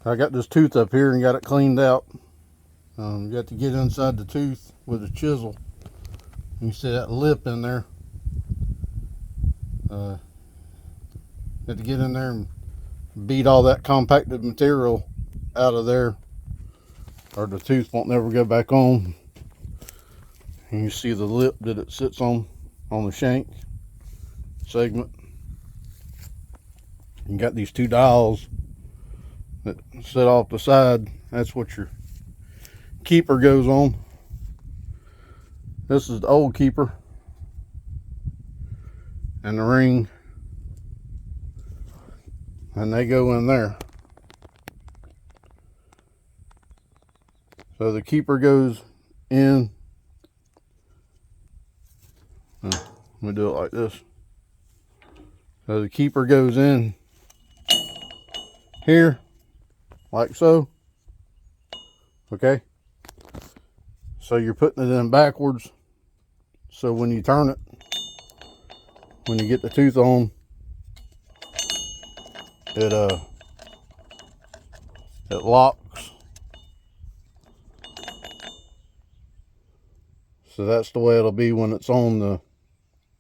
I got this tooth up here and got it cleaned out. You got to get inside the tooth with a chisel. You see that lip in there. You have to get in there and beat all that compacted material out of there, or the tooth won't never go back on. And you see the lip that it sits on the shank segment. You got these two dials that sit off the side. That's what your keeper goes on. This is the old keeper, and the ring, and they go in there. So the keeper goes in. Let me do it like this. So the keeper goes in here, like so. Okay. So you're putting it in backwards. So when you turn it, when you get the tooth on, it locks. So that's the way it'll be when it's on the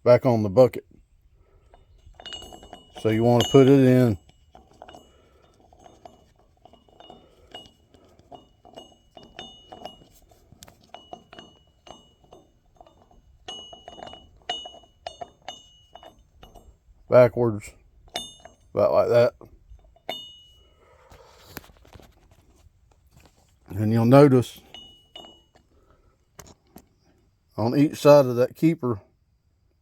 back on the bucket. So you want to put it in backwards, about like that. And you'll notice on each side of that keeper,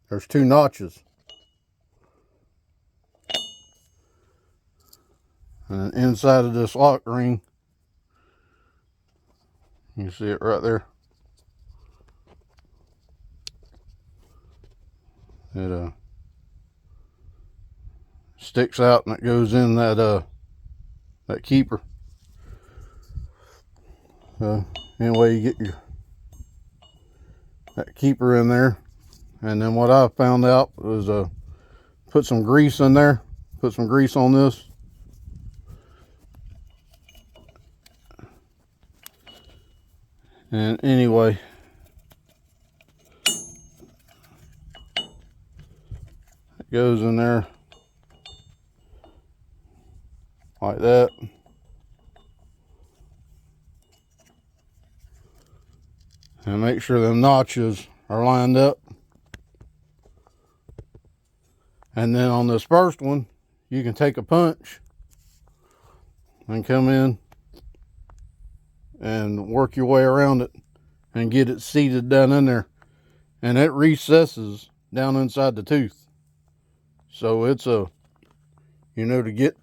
there's two notches. And inside of this lock ring, you see it right there. It sticks out and it goes in that keeper. So anyway, you get that keeper in there, and then what I found out was put some grease in there. Put some grease on this. And anyway, it goes in there like that. And make sure the notches are lined up. And then on this first one, you can take a punch and come in and work your way around it and get it seated down in there. And it recesses down inside the tooth. So it's to get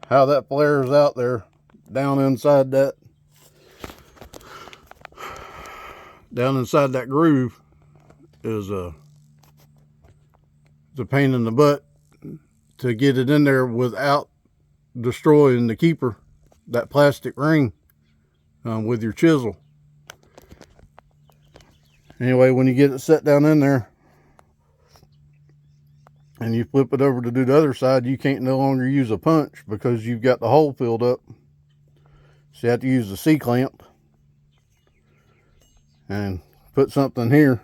how that flares out there down inside that groove is the pain in the butt to get it in there without destroying the keeper, that plastic ring, with your chisel. Anyway, when you get it set down in there and you flip it over to do the other side, you can't no longer use a punch because you've got the hole filled up. So you have to use the C-clamp and put something here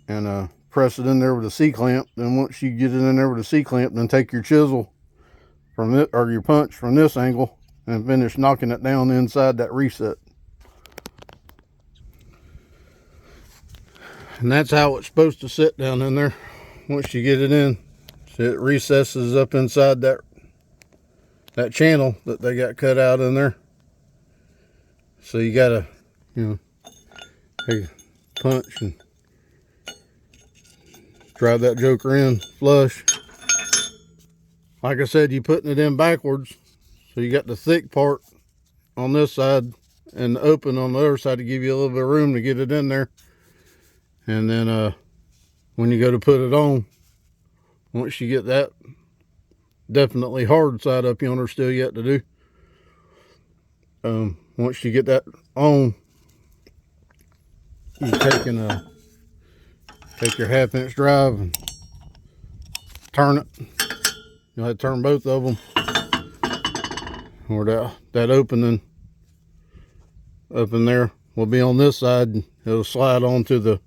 and press it in there with a C-clamp. Then once you get it in there with a C-clamp, then take your chisel from it, or your punch from this angle, and finish knocking it down inside that reset. And that's how it's supposed to sit down in there once you get it in. So it recesses up inside that channel that they got cut out in there. So you gotta, take a punch and drive that joker in flush. Like I said, you're putting it in backwards. So you got the thick part on this side and the open on the other side to give you a little bit of room to get it in there. And then when you go to put it on, once you get that definitely hard side up yonder still yet to do, once you get that on, you take your 1/2-inch drive and turn it. You'll have to turn both of them. or that opening up in there will be on this side. It'll slide onto the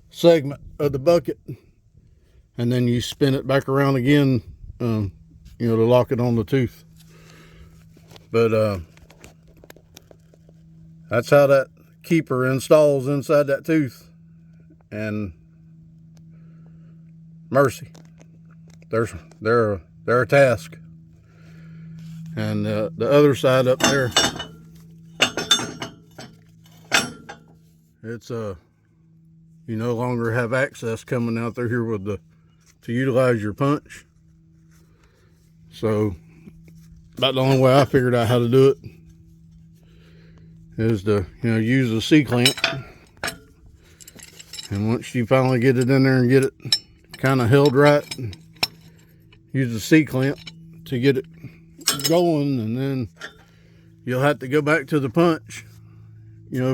segment of the bucket, and then you spin it back around again, to lock it on the tooth. But that's how that keeper installs inside that tooth. And mercy, they're a task. And the other side up there, it's you no longer have access coming out there here with to utilize your punch. So about the only way I figured out how to do it is to use a C-clamp. And once you finally get it in there and get it kind of held right, use the C-clamp to get it going, and then you'll have to go back to the punch,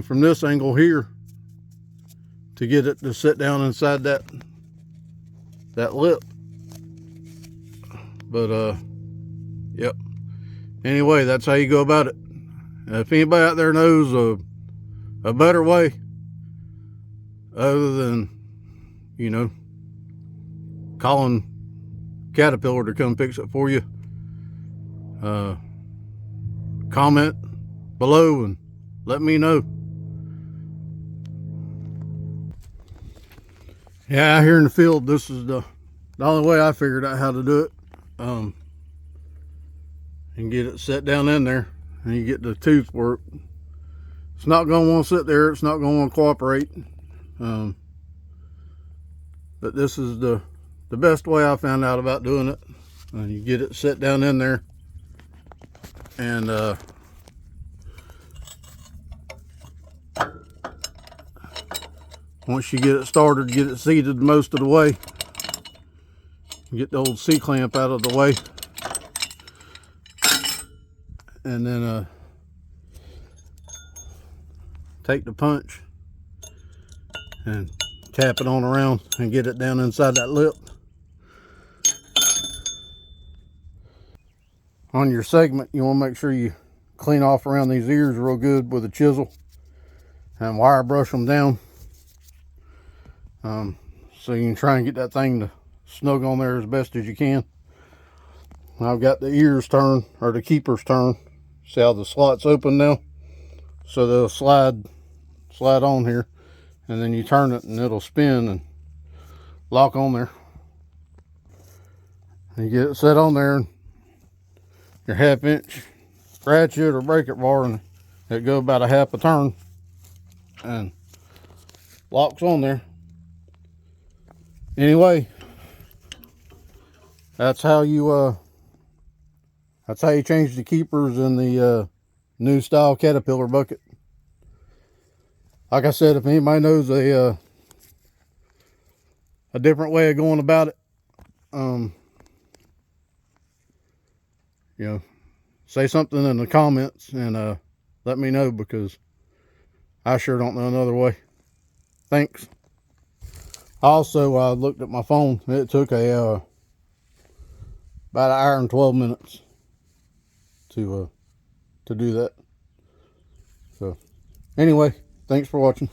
from this angle here to get it to sit down inside that lip. But yep. Anyway, that's how you go about it. If anybody out there knows a better way other than calling Caterpillar to come fix it for you, comment below and let me know. Yeah, out here in the field, this is the only way I figured out how to do it. And get it set down in there, and you get the tooth work. It's not going to want to sit there. It's not going to want to cooperate. But this is the best way I found out about doing it. You get it set down in there, and once you get it started, get it seated most of the way, get the old C-clamp out of the way, and then take the punch and tap it on around and get it down inside that lip. On your segment, you want to make sure you clean off around these ears real good with a chisel and wire brush them down, so you can try and get that thing to snug on there as best as you can. I've got the ears turned, or the keepers turned. See how the slot's open now? So they'll slide on here, and then you turn it and it'll spin and lock on there. And you get it set on there, and your 1/2 inch ratchet or bracket bar, and it go about a 1/2 a turn and locks on there. Anyway, that's how you change the keepers in the new style Caterpillar bucket. Like I said, if anybody knows a different way of going about it, say something in the comments and let me know, because I sure don't know another way. Thanks. Also, I looked at my phone. It took about 1 hour and 12 minutes to do that. So anyway, thanks for watching.